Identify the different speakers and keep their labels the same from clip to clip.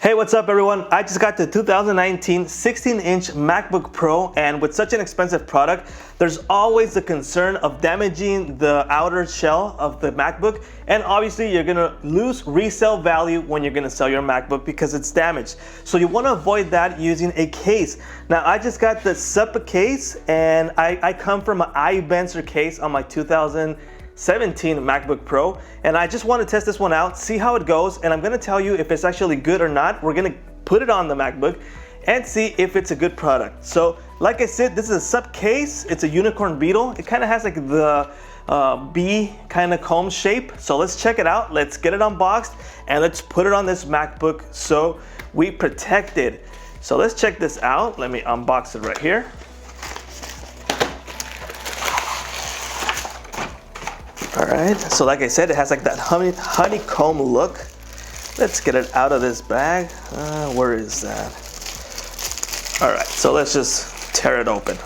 Speaker 1: Hey, what's up everyone? I just got the 2019 16-inch MacBook Pro, and with such an expensive product, there's always the concern of damaging the outer shell of the MacBook, and obviously you're gonna lose resale value when you're gonna sell your MacBook because it's damaged. So you wanna avoid that using a case. Now I just got the SUPCASE, and I come from an iBenzer case on my 2017 MacBook Pro, and I just want to test this one out, see how it goes, and I'm going to tell you if it's actually good or not. We're going to put it on the MacBook and see if it's a good product. So like I said, this is a SUPCASE. It's a unicorn beetle. It kind of has like the bee kind of comb shape. So let's check it out. Let's get it unboxed and let's put it on this MacBook so we protect it. So let's check this out. Let me unbox it right here. All right, so like I said, it has like that honeycomb look. Let's get it out of this bag. Where is that? All right, so let's just tear it open.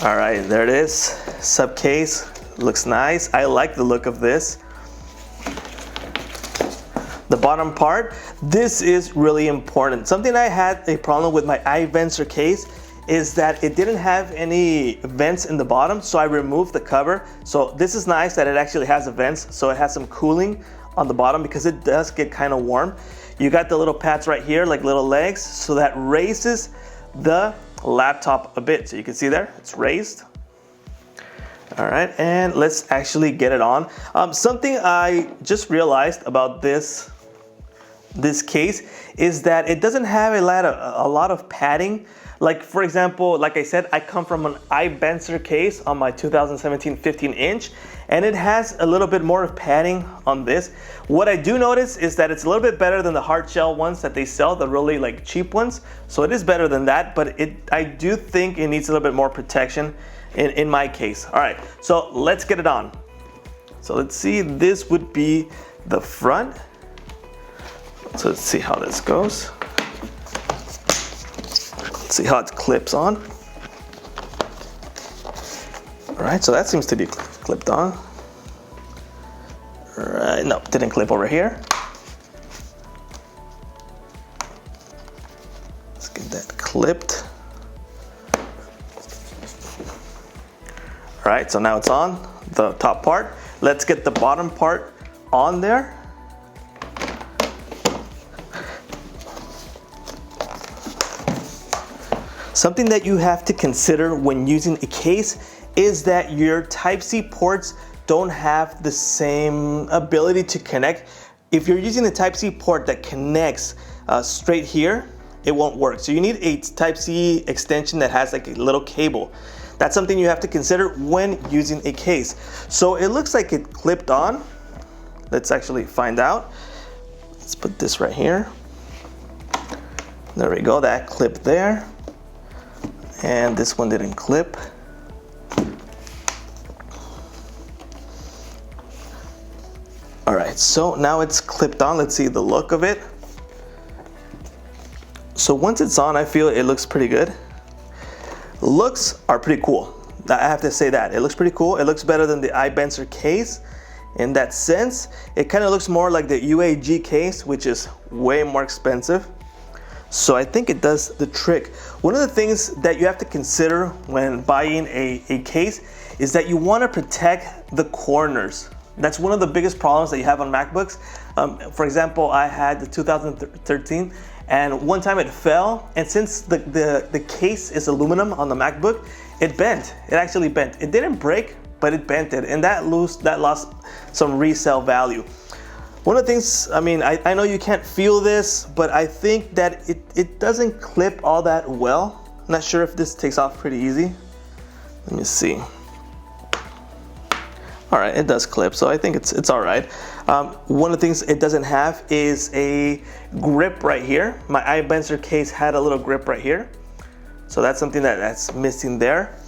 Speaker 1: All right, there it is. SUPCASE, looks nice. I like the look of this. The bottom part, this is really important. Something I had a problem with my iBenzer case is that it didn't have any vents in the bottom, so I removed the cover. So this is nice that it actually has a vents, so it has some cooling on the bottom because it does get kind of warm. You got the little pads right here, like little legs, so that raises the laptop a bit. So you can see there, it's raised. All right, and let's actually get it on. Something I just realized about this case is that it doesn't have a lot of padding. Like for example, like I said, I come from an iBenzer case on my 2017 15-inch, and it has a little bit more of padding on this. What I do notice is that it's a little bit better than the hard shell ones that they sell, the really like cheap ones. So it is better than that, but I do think it needs a little bit more protection in my case. All right, so let's get it on. So let's see, this would be the front. So let's see how this goes. Let's see how it clips on. All right, so that seems to be clipped on. All right, no, didn't clip over here. Let's get that clipped. All right, so now it's on the top part. Let's get the bottom part on there. Something that you have to consider when using a case is that your Type-C ports don't have the same ability to connect. If you're using a Type-C port that connects straight here, it won't work. So you need a Type-C extension that has like a little cable. That's something you have to consider when using a case. So it looks like it clipped on. Let's actually find out. Let's put this right here. There we go, that clipped there. And this one didn't clip. All right, so now it's clipped on. Let's see the look of it. So once it's on, I feel it looks pretty good. Looks are pretty cool. I have to say that. It looks pretty cool. It looks better than the iBenzer case in that sense. It kind of looks more like the UAG case, which is way more expensive. So I think it does the trick. One of the things that you have to consider when buying a case is that you want to protect the corners. That's one of the biggest problems that you have on MacBooks. For example, I had the 2013, and one time it fell, and since the case is aluminum on the MacBook, it bent. It actually bent. It didn't break, but it bent it, and that lost some resale value. One of the things, I mean, I know you can't feel this, but I think that it doesn't clip all that well. I'm not sure if this takes off pretty easy. Let me see. All right, it does clip, so I think it's all right. One of the things it doesn't have is a grip right here. My iBenzer case had a little grip right here. So that's something that's missing there.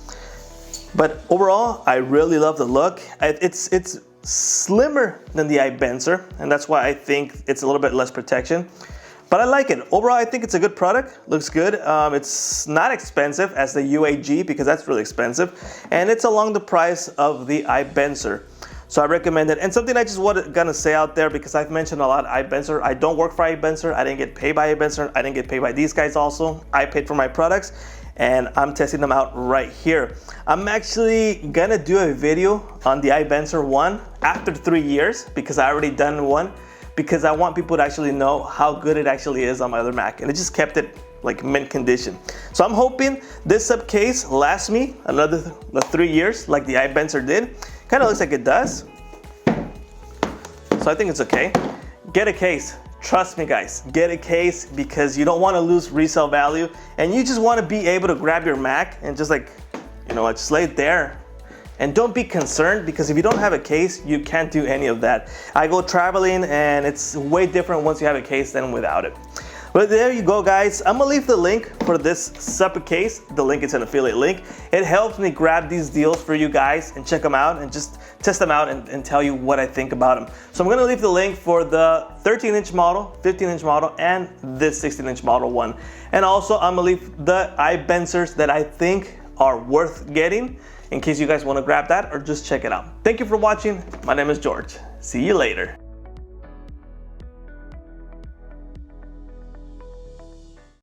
Speaker 1: But overall, I really love the look. It's slimmer than the iBenzer, and that's why I think it's a little bit less protection. But I like it. Overall, I think it's a good product. Looks good. It's not expensive as the UAG because that's really expensive. And it's along the price of the iBenzer. So I recommend it. And something I just gonna say out there, because I've mentioned a lot iBenzer. I don't work for iBenzer. I didn't get paid by iBenzer. I didn't get paid by these guys also. I paid for my products and I'm testing them out right here. I'm actually gonna do a video on the iBenzer one after 3 years, because I already done one, because I want people to actually know how good it actually is on my other Mac, and it just kept it like mint condition. So I'm hoping this SUPCASE lasts me another 3 years like the iBenzer did. Kind of looks like it does. So I think it's okay. Get a case. Trust me guys, get a case, because you don't want to lose resale value, and you just want to be able to grab your Mac and just like, you know, just lay it there. And don't be concerned, because if you don't have a case, you can't do any of that. I go traveling and it's way different once you have a case than without it. But there you go guys. I'm gonna leave the link for this SUPCASE. The link is an affiliate link. It helps me grab these deals for you guys and check them out and just test them out and tell you what I think about them. So I'm gonna leave the link for the 13-inch model, 15-inch model, and this 16-inch model one. And also I'm gonna leave the iBenzers that I think are worth getting, in case you guys wanna grab that or just check it out. Thank you for watching. My name is George. See you later.